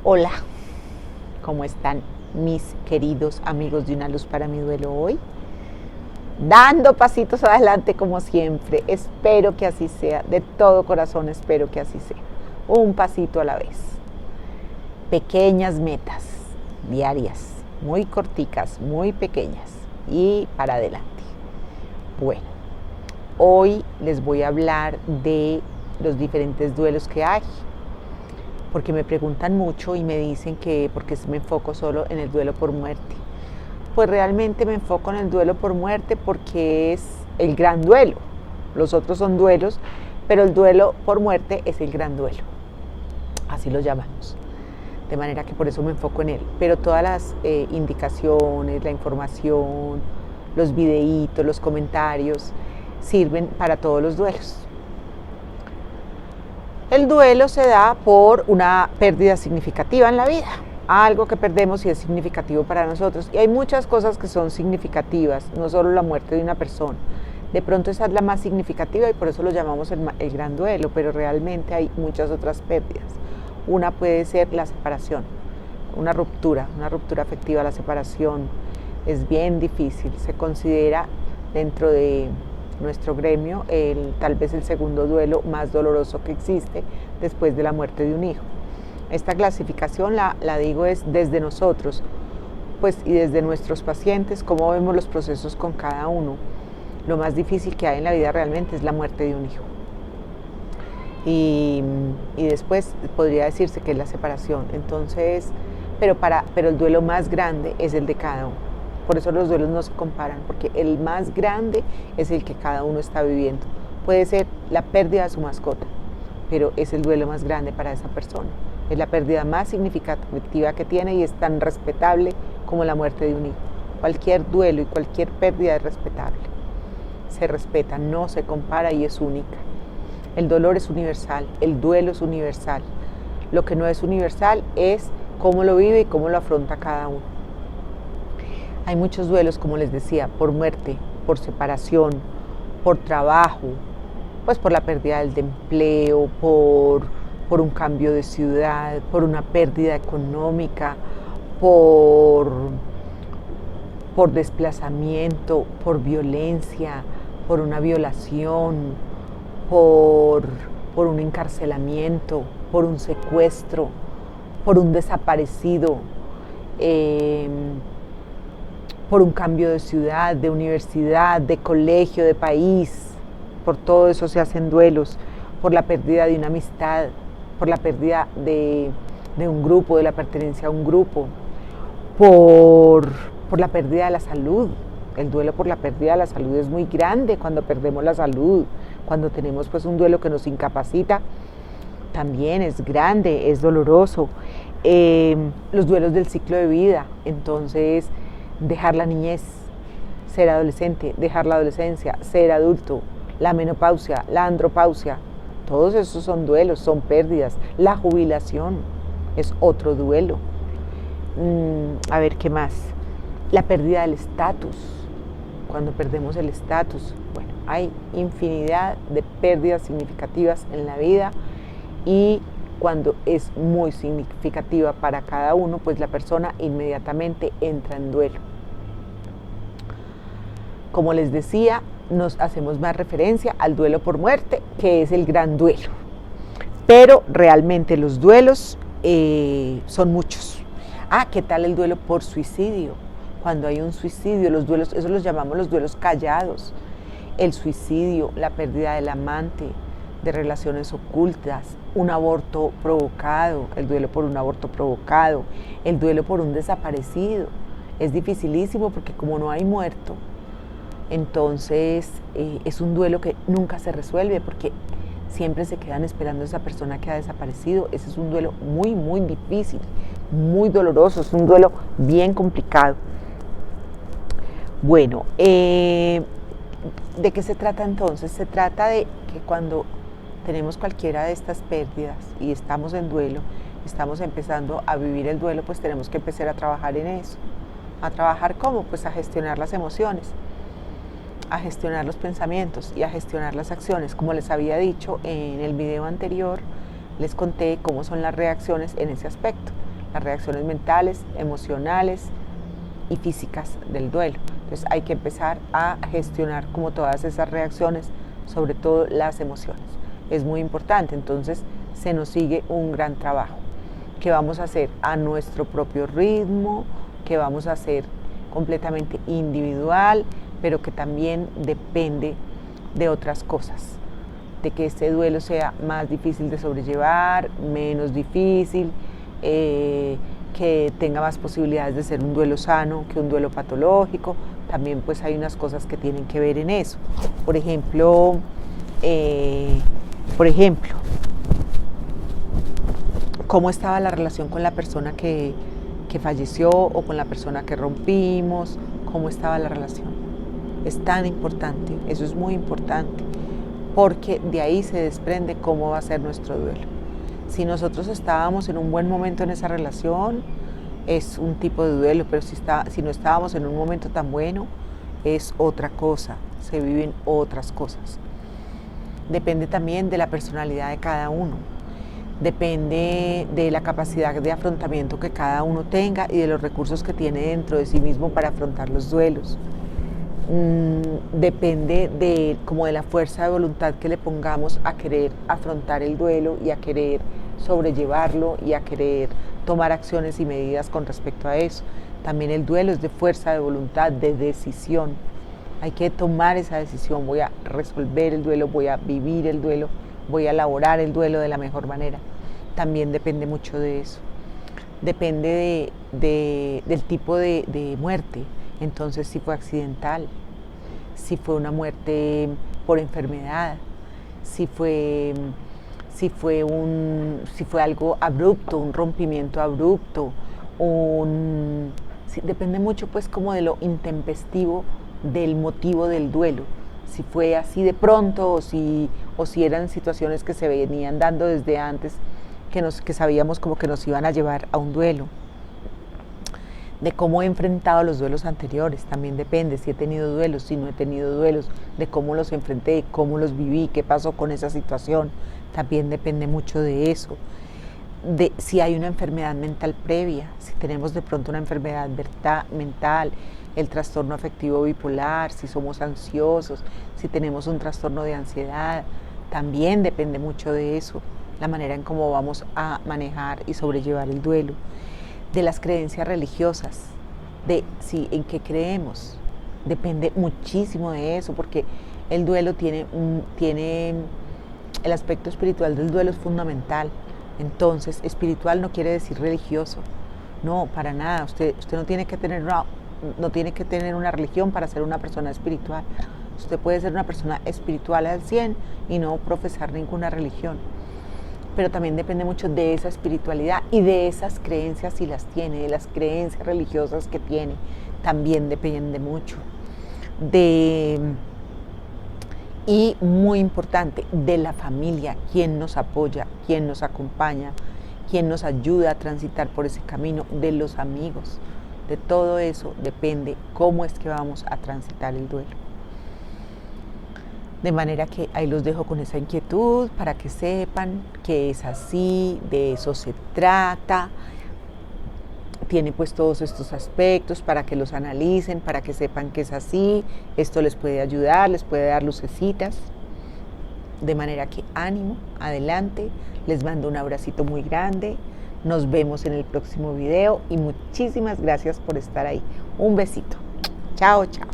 Hola, ¿cómo están mis queridos amigos de Una Luz para mi Duelo hoy? Dando pasitos adelante como siempre, espero que así sea, de todo corazón espero que así sea, un pasito a la vez. Pequeñas metas diarias, muy corticas, muy pequeñas y para adelante. Bueno, hoy les voy a hablar de los diferentes duelos que hay, porque me preguntan mucho y me dicen que por qué me enfoco solo en el duelo por muerte. Pues realmente me enfoco en el duelo por muerte porque es el gran duelo. Los otros son duelos, pero el duelo por muerte es el gran duelo. Así lo llamamos. De manera que por eso me enfoco en él. Pero todas las indicaciones, la información, los videitos, los comentarios, sirven para todos los duelos. El duelo se da por una pérdida significativa en la vida, algo que perdemos y es significativo para nosotros. Y hay muchas cosas que son significativas, no solo la muerte de una persona. De pronto esa es la más significativa y por eso lo llamamos el gran duelo, pero realmente hay muchas otras pérdidas. Una puede ser la separación, una ruptura afectiva. La separación es bien difícil, se considera dentro de nuestro gremio tal vez el segundo duelo más doloroso que existe después de la muerte de un hijo. Esta clasificación la digo es desde nosotros, pues, y desde nuestros pacientes, cómo vemos los procesos con cada uno. Lo más difícil que hay en la vida realmente es la muerte de un hijo. Y después podría decirse que es la separación. Entonces, pero el duelo más grande es el de cada uno. Por eso los duelos no se comparan, porque el más grande es el que cada uno está viviendo. Puede ser la pérdida de su mascota, pero es el duelo más grande para esa persona. Es la pérdida más significativa que tiene y es tan respetable como la muerte de un hijo. Cualquier duelo y cualquier pérdida es respetable. Se respeta, no se compara y es única. El dolor es universal, el duelo es universal. Lo que no es universal es cómo lo vive y cómo lo afronta cada uno. Hay muchos duelos, como les decía, por muerte, por separación, por trabajo, pues por la pérdida del empleo, por un cambio de ciudad, por una pérdida económica, por desplazamiento, por violencia, por una violación, por un encarcelamiento, por un secuestro, por un desaparecido, por un cambio de ciudad, de universidad, de colegio, de país. Por todo eso se hacen duelos, por la pérdida de una amistad, por la pérdida de un grupo, de la pertenencia a un grupo, por la pérdida de la salud. El duelo por la pérdida de la salud es muy grande cuando perdemos la salud, cuando tenemos pues un duelo que nos incapacita, también es grande, es doloroso. Los duelos del ciclo de vida, entonces dejar la niñez, ser adolescente, dejar la adolescencia, ser adulto, la menopausia, la andropausia, todos esos son duelos, son pérdidas. La jubilación es otro duelo. A ver, ¿qué más? La pérdida del estatus, cuando perdemos el estatus. Bueno, hay infinidad de pérdidas significativas en la vida y cuando es muy significativa para cada uno, pues la persona inmediatamente entra en duelo. Como les decía, nos hacemos más referencia al duelo por muerte, que es el gran duelo. Pero realmente los duelos son muchos. ¿Qué tal el duelo por suicidio? Cuando hay un suicidio, los duelos, eso los llamamos los duelos callados. El suicidio, la pérdida del amante, de relaciones ocultas, un aborto provocado, el duelo por un aborto provocado, el duelo por un desaparecido. Es dificilísimo porque como no hay muerto, entonces es un duelo que nunca se resuelve porque siempre se quedan esperando a esa persona que ha desaparecido. Ese es un duelo muy, muy difícil, muy doloroso, es un duelo bien complicado. Bueno, ¿de qué se trata entonces? Se trata de que cuando tenemos cualquiera de estas pérdidas y estamos en duelo, estamos empezando a vivir el duelo, pues tenemos que empezar a trabajar en eso. ¿A trabajar cómo? Pues a gestionar las emociones, a gestionar los pensamientos y a gestionar las acciones. Como les había dicho en el video anterior, les conté cómo son las reacciones en ese aspecto. las reacciones mentales, emocionales y físicas del duelo. Entonces hay que empezar a gestionar como todas esas reacciones, sobre todo las emociones. Es muy importante, entonces se nos sigue un gran trabajo que vamos a hacer a nuestro propio ritmo, que vamos a hacer completamente individual, pero que también depende de otras cosas, de que este duelo sea más difícil de sobrellevar, menos difícil, que tenga más posibilidades de ser un duelo sano que un duelo patológico. También pues hay unas cosas que tienen que ver en eso. Por ejemplo, cómo estaba la relación con la persona que falleció o con la persona que rompimos, cómo estaba la relación. Es tan importante, eso es muy importante, porque de ahí se desprende cómo va a ser nuestro duelo. Si nosotros estábamos en un buen momento en esa relación, es un tipo de duelo, pero si no estábamos en un momento tan bueno, es otra cosa, se viven otras cosas. Depende también de la personalidad de cada uno, depende de la capacidad de afrontamiento que cada uno tenga y de los recursos que tiene dentro de sí mismo para afrontar los duelos. Depende de la fuerza de voluntad que le pongamos a querer afrontar el duelo y a querer sobrellevarlo y a querer tomar acciones y medidas con respecto a eso. También el duelo es de fuerza de voluntad, de decisión. Hay que tomar esa decisión, voy a resolver el duelo, voy a vivir el duelo, voy a elaborar el duelo de la mejor manera. También depende mucho de eso. Depende del tipo de muerte. Entonces, si fue accidental, si fue una muerte por enfermedad, si fue algo abrupto, un rompimiento abrupto, depende mucho pues como de lo intempestivo del motivo del duelo. Si fue así de pronto o si eran situaciones que se venían dando desde antes, que sabíamos como que nos iban a llevar a un duelo. De cómo he enfrentado los duelos anteriores, también depende, si he tenido duelos, si no he tenido duelos, de cómo los enfrenté, cómo los viví, qué pasó con esa situación, también depende mucho de eso. De si hay una enfermedad mental previa, si tenemos de pronto una enfermedad mental, el trastorno afectivo bipolar, si somos ansiosos, si tenemos un trastorno de ansiedad, también depende mucho de eso, la manera en cómo vamos a manejar y sobrellevar el duelo. De las creencias religiosas, de en qué creemos, depende muchísimo de eso, porque el duelo tiene el aspecto espiritual del duelo es fundamental. Entonces, espiritual no quiere decir religioso, no, para nada. Usted no tiene que tener una religión para ser una persona espiritual. Usted puede ser una persona espiritual al 100 y no profesar ninguna religión. Pero también depende mucho de esa espiritualidad y de esas creencias si las tiene, de las creencias religiosas que tiene, también depende mucho. Y muy importante, de la familia, quién nos apoya, quién nos acompaña, quién nos ayuda a transitar por ese camino, de los amigos. De todo eso depende cómo es que vamos a transitar el duelo. De manera que ahí los dejo con esa inquietud para que sepan que es así, de eso se trata. Tiene pues todos estos aspectos para que los analicen, para que sepan que es así. Esto les puede ayudar, les puede dar lucecitas. De manera que ánimo, adelante. Les mando un abracito muy grande. Nos vemos en el próximo video y muchísimas gracias por estar ahí. Un besito. Chao, chao.